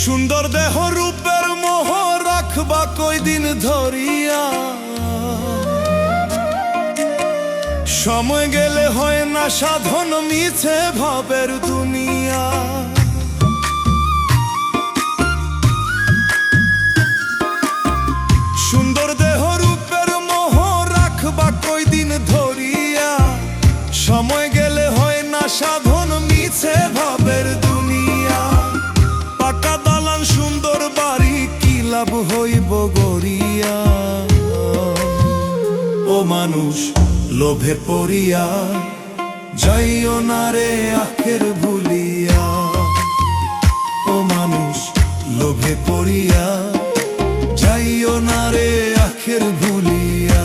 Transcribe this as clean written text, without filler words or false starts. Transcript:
সুন্দর দেহ রূপের মোহ রাখবা কয়দিন ধরিয়া, সময় গেলে হয় না সাধন মিছে ভাবের দুনিয়া। সুন্দর দেহ রূপের মোহ রাখবা কয়দিন ধরিয়া, সময় গেলে হয় না সাধন মিছে ভাবের দুনিয়া। পাকা দালান সুন্দর বাড়ি কি লাভ হইব গড়িয়া, ও মানুষ লোভে পড়িয়া যাইও না রে আখের ভুলিয়া। ও মানুষ লোভে পড়িয়া যাইও না রে আখের ভুলিয়া।